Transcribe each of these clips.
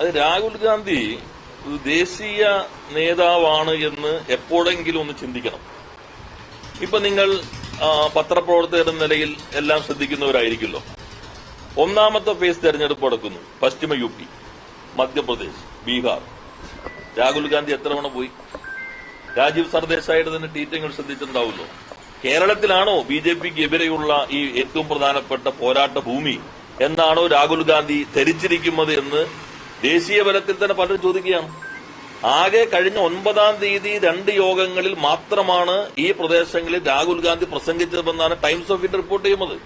അത് രാഹുൽ ഗാന്ധി ദേശീയ നേതാവാണ് എന്ന് എപ്പോഴെങ്കിലും ഒന്ന് ചിന്തിക്കണം. ഇപ്പൊ നിങ്ങൾ പത്രപ്രവർത്തകരുടെ നിലയിൽ എല്ലാം ശ്രദ്ധിക്കുന്നവരായിരിക്കുമല്ലോ. ഒന്നാമത്തെ ഫേസ് തെരഞ്ഞെടുപ്പ് നടക്കുന്നു. പശ്ചിമ യു പി, മധ്യപ്രദേശ്, ബീഹാർ. രാഹുൽ ഗാന്ധി എത്ര തവണ പോയി? രാജീവ് സർദേശായിട്ട് തന്നെ ട്വീറ്റുകൾ ശ്രദ്ധിച്ചിട്ടുണ്ടാവുമല്ലോ. കേരളത്തിലാണോ ബിജെപിക്ക് എതിരെയുള്ള ഈ ഏറ്റവും പ്രധാനപ്പെട്ട പോരാട്ട ഭൂമി എന്നാണോ രാഹുൽ ഗാന്ധി ധരിച്ചിരിക്കുന്നത് എന്ന് ദേശീയ തലത്തിൽ തന്നെ പലരും ചോദിക്കുകയാണ്. ആകെ കഴിഞ്ഞ 9-ാം തീയതി 2 യോഗങ്ങളിൽ മാത്രമാണ് ഈ പ്രദേശങ്ങളിൽ രാഹുൽ ഗാന്ധി പ്രസംഗിച്ചതെന്നാണ് ടൈംസ് ഓഫ് ഇന്ത്യ റിപ്പോർട്ട് ചെയ്യുന്നത്.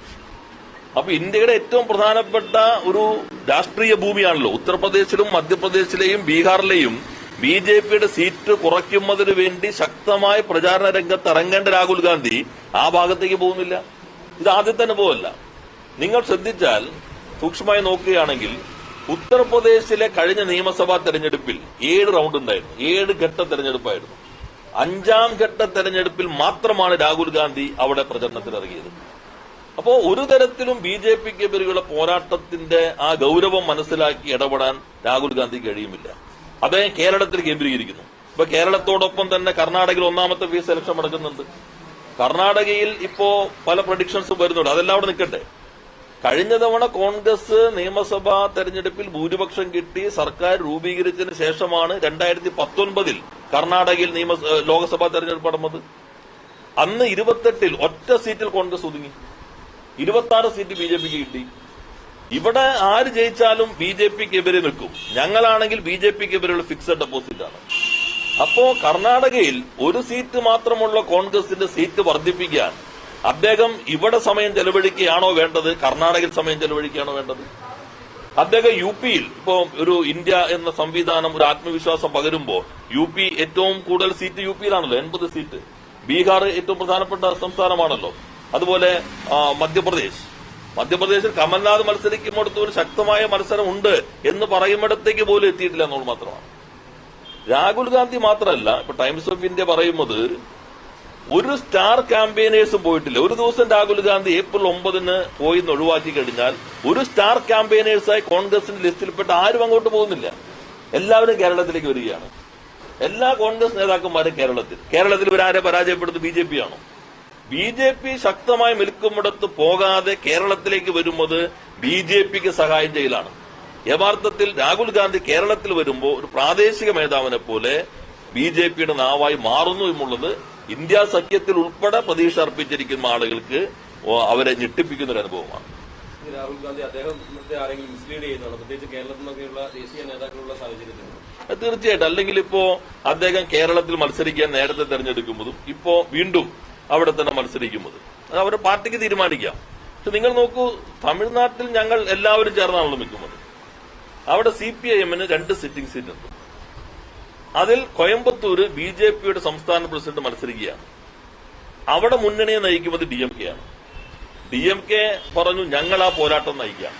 അപ്പൊ ഇന്ത്യയുടെ ഏറ്റവും പ്രധാനപ്പെട്ട ഒരു രാഷ്ട്രീയ ഭൂമിയാണല്ലോ. ഉത്തർപ്രദേശിലും മധ്യപ്രദേശിലെയും ബീഹാറിലെയും ബിജെപിയുടെ സീറ്റ് കുറയ്ക്കുന്നതിന് വേണ്ടി ശക്തമായ പ്രചാരണ രംഗത്ത് ഇറങ്ങേണ്ട രാഹുൽ ഗാന്ധി ആ ഭാഗത്തേക്ക് പോകുന്നില്ല. ഇത് ആദ്യത്തെ അനുഭവമല്ല. നിങ്ങൾ ശ്രദ്ധിച്ചാൽ സൂക്ഷ്മമായി നോക്കുകയാണെങ്കിൽ ഉത്തർപ്രദേശിലെ കഴിഞ്ഞ നിയമസഭാ തെരഞ്ഞെടുപ്പിൽ 7 റൌണ്ട് ഉണ്ടായിരുന്നു. 7 ഘട്ട തെരഞ്ഞെടുപ്പായിരുന്നു. 5-ാം ഘട്ട തെരഞ്ഞെടുപ്പിൽ മാത്രമാണ് രാഹുൽ ഗാന്ധി അവിടെ പ്രചരണത്തിനിറങ്ങിയത്. അപ്പോ ഒരു തരത്തിലും ബിജെപിക്കെതിരെയുള്ള പോരാട്ടത്തിന്റെ ആ ഗൌരവം മനസ്സിലാക്കി ഇടപെടാൻ രാഹുൽ ഗാന്ധി കഴിയുമില്ല. അദ്ദേഹം കേരളത്തിൽ കേന്ദ്രീകരിക്കുന്നു. ഇപ്പൊ കേരളത്തോടൊപ്പം തന്നെ കർണാടകയിൽ 1-ാമത്തെ ഫേസ് ഇലക്ഷൻ നടക്കുന്നുണ്ട്. കർണാടകയിൽ ഇപ്പോ പല പ്രഡിക്ഷൻസും വരുന്നുണ്ട്. അതെല്ലാം അവിടെ നിൽക്കട്ടെ. കഴിഞ്ഞ തവണ കോൺഗ്രസ് നിയമസഭാ തെരഞ്ഞെടുപ്പിൽ ഭൂരിപക്ഷം കിട്ടി സർക്കാർ രൂപീകരിച്ചതിന് ശേഷമാണ് 2019 കർണാടകയിൽ ലോക്സഭാ തെരഞ്ഞെടുപ്പ് നടന്നത്. അന്ന് 28-ൽ ഒറ്റ സീറ്റിൽ കോൺഗ്രസ് ഒതുങ്ങി. 26 സീറ്റ് ബിജെപിക്ക് കിട്ടി. ഇവിടെ ആര് ജയിച്ചാലും ബിജെപിക്കെതിരെ നിൽക്കും. ഞങ്ങളാണെങ്കിൽ ബിജെപിക്കെതിരെയുള്ള ഫിക്സഡ് ഡെപ്പോസിറ്റാണ്. അപ്പോ കർണാടകയിൽ ഒരു സീറ്റ് മാത്രമുള്ള കോൺഗ്രസിന്റെ സീറ്റ് വർദ്ധിപ്പിക്കാൻ അദ്ദേഹം ഇവിടെ സമയം ചെലവഴിക്കുകയാണോ വേണ്ടത്, കർണാടകയിൽ സമയം ചെലവഴിക്കുകയാണോ വേണ്ടത്? അദ്ദേഹം യു പിയിൽ ഇപ്പോ ഒരു ഇന്ത്യ എന്ന സംവിധാനം ഒരു ആത്മവിശ്വാസം പകരുമ്പോ യു പി ഏറ്റവും കൂടുതൽ സീറ്റ് യു പിയിലാണല്ലോ, 80 സീറ്റ്. ബീഹാർ ഏറ്റവും പ്രധാനപ്പെട്ട സംസ്ഥാനമാണല്ലോ. അതുപോലെ മധ്യപ്രദേശിൽ കമൽനാഥ് മത്സരിക്കുമ്പോഴത്ത് ഒരു ശക്തമായ മത്സരം ഉണ്ട് എന്ന് പറയുന്നിടത്തേക്ക് പോലും എത്തിയിട്ടില്ല എന്നുള്ളത് മാത്രമാണ്. രാഹുൽ ഗാന്ധി മാത്രമല്ല, ഇപ്പൊ ടൈംസ് ഓഫ് ഇന്ത്യ പറയുന്നത് ഒരു സ്റ്റാർ ക്യാമ്പയിനേഴ്സും പോയിട്ടില്ല. ഒരു ദിവസം രാഹുൽ ഗാന്ധി ഏപ്രിൽ 9-ന് പോയി ഒഴിവാക്കി കഴിഞ്ഞാൽ ഒരു സ്റ്റാർ ക്യാമ്പയിനേഴ്സായി കോൺഗ്രസിന്റെ ലിസ്റ്റിൽപ്പെട്ട ആരും അങ്ങോട്ട് പോകുന്നില്ല. എല്ലാവരും കേരളത്തിലേക്ക് വരികയാണ്. എല്ലാ കോൺഗ്രസ് നേതാക്കന്മാരും കേരളത്തിൽ ഇവരാരെ പരാജയപ്പെടുന്നത് ബിജെപിയാണോ? ബിജെപി ശക്തമായി നിൽക്കുന്നിടത്ത് പോകാതെ കേരളത്തിലേക്ക് വരുന്നത് ബിജെപിക്ക് സഹായം ചെയ്യലാണ്. യഥാർത്ഥത്തിൽ രാഹുൽ ഗാന്ധി കേരളത്തിൽ വരുമ്പോൾ ഒരു പ്രാദേശിക മേധാവിനെ പോലെ ബിജെപിയുടെ നാവായി മാറുന്നു എന്നുള്ളത് ഇന്ത്യ സഖ്യത്തിൽ ഉൾപ്പെടെ പ്രതീക്ഷ അർപ്പിച്ചിരിക്കുന്ന ആളുകൾക്ക് അവരെ ഞെട്ടിപ്പിക്കുന്ന ഒരു അനുഭവമാണ്. രാഹുൽ ഗാന്ധി അദ്ദേഹത്തെ ആരെങ്കിലും മിസ്ലീഡ് ചെയ്യുന്നതാണ്, പ്രത്യേകിച്ച് കേരളത്തിൽ നിന്നൊക്കെയുള്ള ദേശീയ നേതാക്കളുള്ള സാഹചര്യത്തിൽ? തീർച്ചയായിട്ടും. അല്ലെങ്കിൽ ഇപ്പോ അദ്ദേഹം കേരളത്തിൽ മത്സരിക്കാൻ നേരത്തെ തെരഞ്ഞെടുക്കുന്നതും ഇപ്പോ വീണ്ടും അവിടെ തന്നെ മത്സരിക്കുന്നത് അത് അവരുടെ പാർട്ടിക്ക് തീരുമാനിക്കാം. പക്ഷെ നിങ്ങൾ നോക്കൂ, തമിഴ്നാട്ടിൽ ഞങ്ങൾ എല്ലാവരും ചേർന്നാണല്ലോ നിൽക്കുന്നത്. അവിടെ CPIM-ന് 2 സിറ്റിംഗ് സീറ്റുണ്ട്. അതിൽ കോയമ്പത്തൂര് ബിജെപിയുടെ സംസ്ഥാന പ്രസിഡന്റ് മത്സരിക്കുകയാണ്. അവിടെ മുന്നണിയെ നയിക്കുന്നത് DMK ആണ്. DMK പറഞ്ഞു ഞങ്ങൾ ആ പോരാട്ടം നയിക്കാം.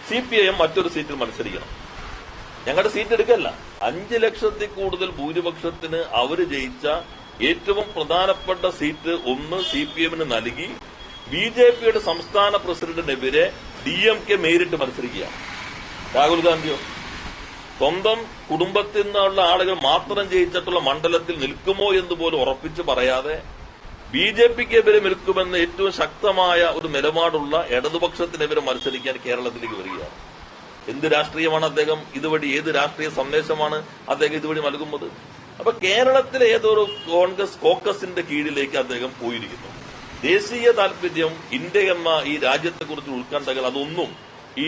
CPIM മറ്റൊരു സീറ്റിൽ മത്സരിക്കണം. ഞങ്ങളുടെ സീറ്റ് എടുക്കല്ല. 5 ലക്ഷത്തിൽ കൂടുതൽ ഭൂരിപക്ഷത്തിന് അവര് ജയിച്ച ഏറ്റവും പ്രധാനപ്പെട്ട സീറ്റ് ഒന്ന് CPIM-ന് നൽകി ബിജെപിയുടെ സംസ്ഥാന പ്രസിഡന്റിനെതിരെ DMK നേരിട്ട് മത്സരിക്കുകയാണ്. രാഹുൽ ഗാന്ധിയോ സ്വന്തം കുടുംബത്തിൽ നിന്നുള്ള ആളുകൾ മാത്രം ജയിച്ചിട്ടുള്ള മണ്ഡലത്തിൽ നിൽക്കുമോ എന്ന് പോലും ഉറപ്പിച്ച് പറയാതെ ബിജെപിക്കെതിരെ നിൽക്കുമെന്ന് ഏറ്റവും ശക്തമായ ഒരു നിലപാടുള്ള ഇടതുപക്ഷത്തിനെതിരെ മത്സരിക്കാൻ കേരളത്തിലേക്ക് വരികയാണ്. എന്ത് രാഷ്ട്രീയമാണ് അദ്ദേഹം ഇതുവഴി, ഏത് രാഷ്ട്രീയ സന്ദേശമാണ് അദ്ദേഹം ഇതുവഴി നൽകുന്നത്? അപ്പൊ കേരളത്തിലെ ഏതൊരു കോൺഗ്രസ് കോക്കസിന്റെ കീഴിലേക്ക് അദ്ദേഹം പോയിരിക്കുന്നു. ദേശീയ താൽപര്യം, ഇന്ത്യ എന്ന ഈ രാജ്യത്തെക്കുറിച്ച് ഉത്കണ്ഠകൾ അതൊന്നും ഈ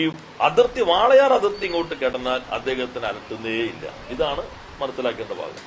വാളയാർ അതിർത്തി ഇങ്ങോട്ട് കിടന്നാൽ അദ്ദേഹത്തിന് അലട്ടുന്നേയില്ല. ഇതാണ് മനസ്സിലാക്കേണ്ട ഭാഗം.